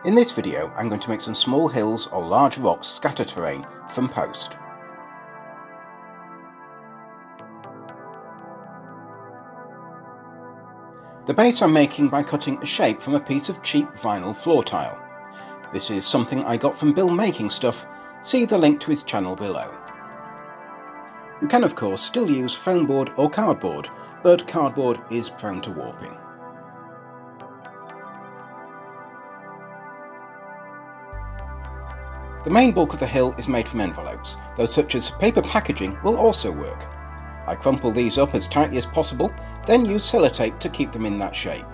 In this video I'm going to make some small hills or large rocks scatter terrain from post. The base I'm making by cutting a shape from a piece of cheap vinyl floor tile. This is something I got from Bill Making Stuff, see the link to his channel below. You can of course still use foam board or cardboard, but cardboard is prone to warping. The main bulk of the hill is made from envelopes, though such as paper packaging will also work. I crumple these up as tightly as possible, then use sellotape to keep them in that shape.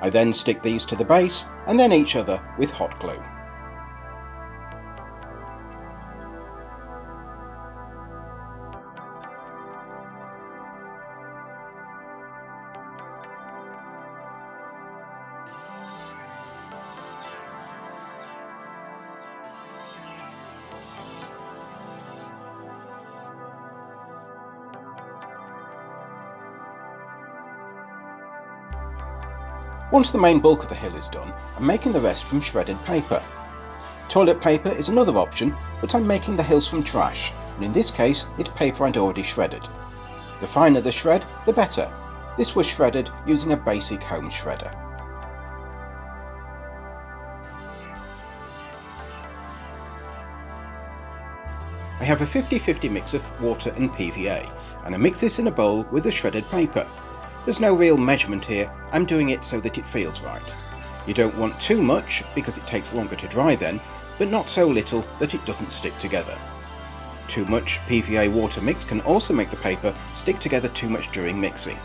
I then stick these to the base and then each other with hot glue. Once the main bulk of the hill is done, I'm making the rest from shredded paper. Toilet paper is another option, but I'm making the hills from trash, and in this case it's paper I'd already shredded. The finer the shred, the better. This was shredded using a basic home shredder. I have a 50-50 mix of water and PVA, and I mix this in a bowl with the shredded paper. There's no real measurement here, I'm doing it so that it feels right. You don't want too much because it takes longer to dry then, but not so little that it doesn't stick together. Too much PVA water mix can also make the paper stick together too much during mixing.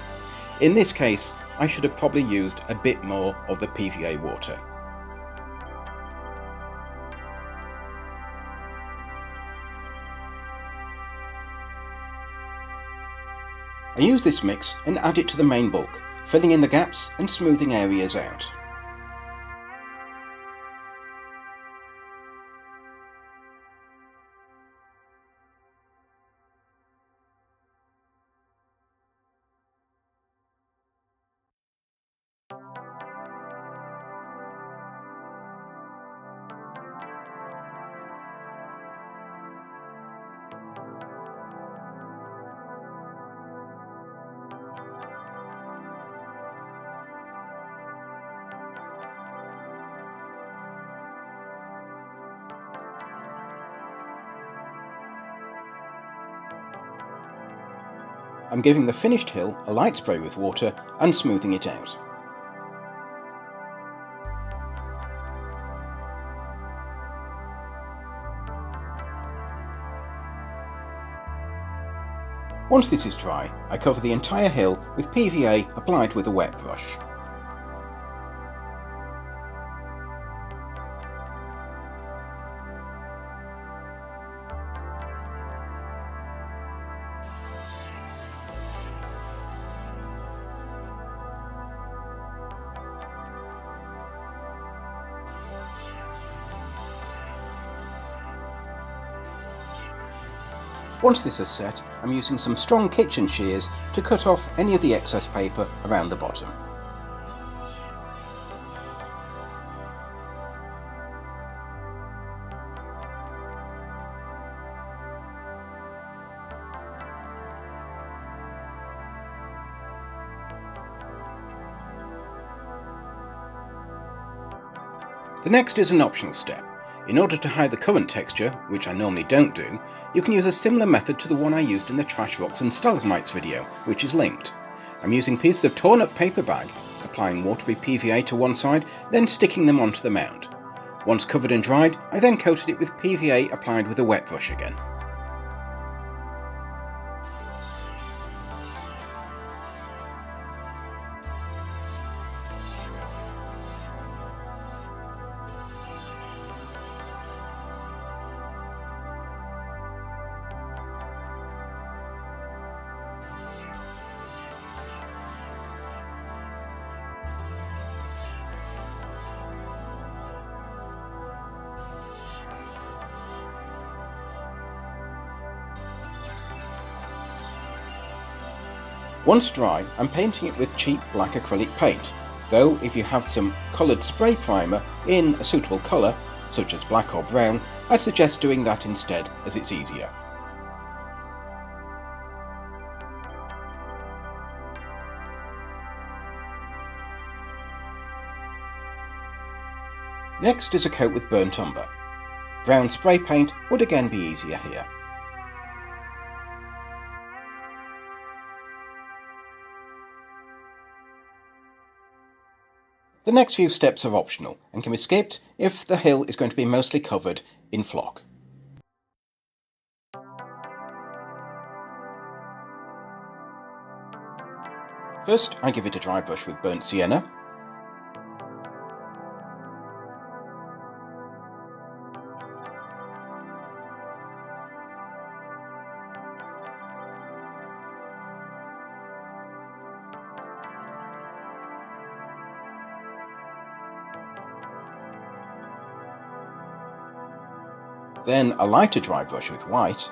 In this case, I should have probably used a bit more of the PVA water. I use this mix and add it to the main bulk, filling in the gaps and smoothing areas out. I'm giving the finished hill a light spray with water and smoothing it out. Once this is dry, I cover the entire hill with PVA applied with a wet brush. Once this is set, I'm using some strong kitchen shears to cut off any of the excess paper around the bottom. The next is an optional step. In order to hide the current texture, which I normally don't do, you can use a similar method to the one I used in the Trash Rocks and Stalagmites video, which is linked. I'm using pieces of torn up paper bag, applying watery PVA to one side, then sticking them onto the mound. Once covered and dried, I then coated it with PVA applied with a wet brush again. Once dry, I'm painting it with cheap black acrylic paint, though if you have some coloured spray primer in a suitable colour, such as black or brown, I'd suggest doing that instead as it's easier. Next is a coat with burnt umber. Brown spray paint would again be easier here. The next few steps are optional and can be skipped if the hill is going to be mostly covered in flock. First, I give it a dry brush with burnt sienna. Then a lighter dry brush with white.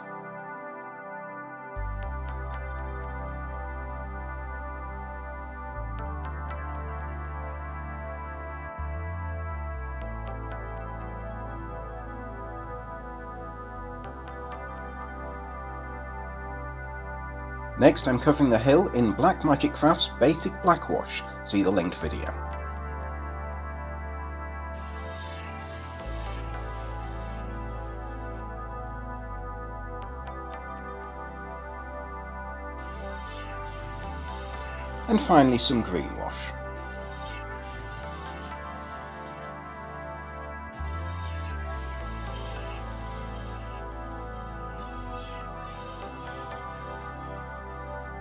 Next, I'm covering the hill in Black Magic Craft's basic black wash. See the linked video. And finally some green wash.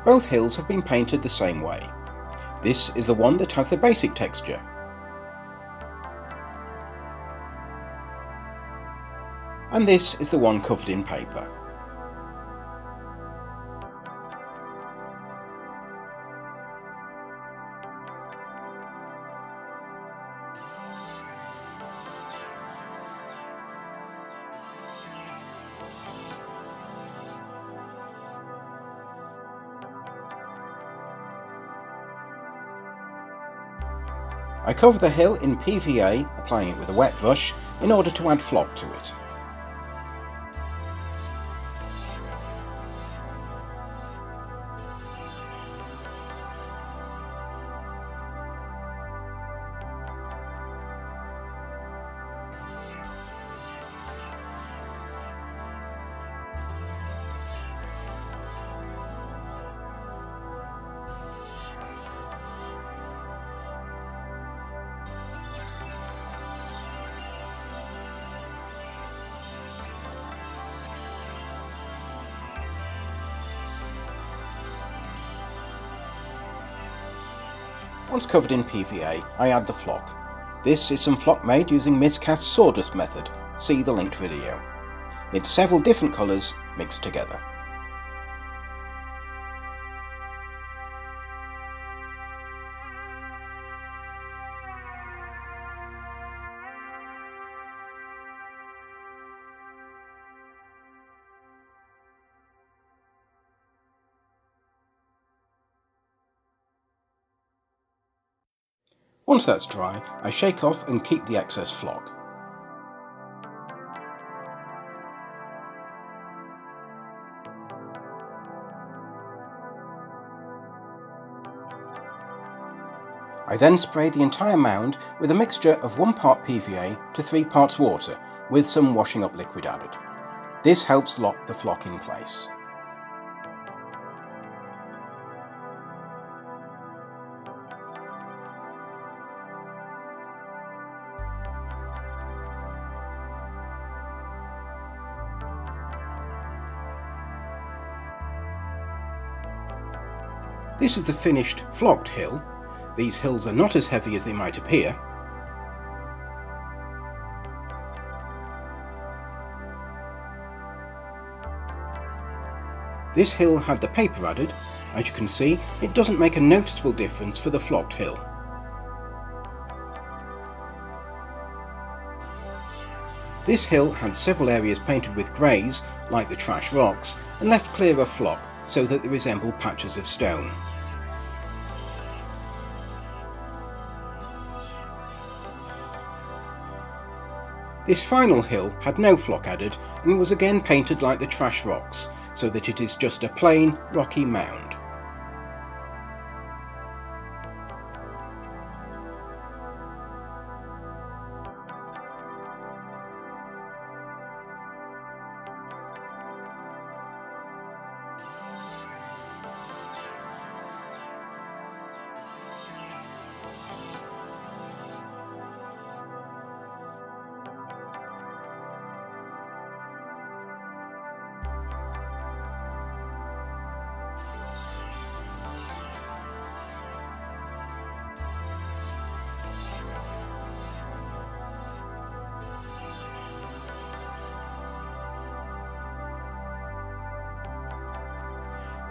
Both hills have been painted the same way. This is the one that has the basic texture. And this is the one covered in paper. I cover the hill in PVA, applying it with a wet brush, in order to add flock to it. Once covered in PVA, I add the flock. This is some flock made using miscast sawdust method. See the linked video. It's several different colours mixed together. Once that's dry, I shake off and keep the excess flock. I then spray the entire mound with a mixture of 1 part PVA to 3 parts water with some washing up liquid added. This helps lock the flock in place. This is the finished flocked hill. These hills are not as heavy as they might appear. This hill had the paper added. As you can see, it doesn't make a noticeable difference for the flocked hill. This hill had several areas painted with greys, like the trash rocks, and left clear of flock so that they resemble patches of stone. This final hill had no flock added and was again painted like the trash rocks, so that it is just a plain, rocky mound.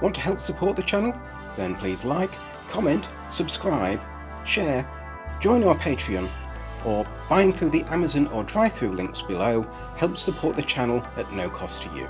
Want to help support the channel? Then please like, comment, subscribe, share, join our Patreon, or buying through the Amazon or drive-through links below helps support the channel at no cost to you.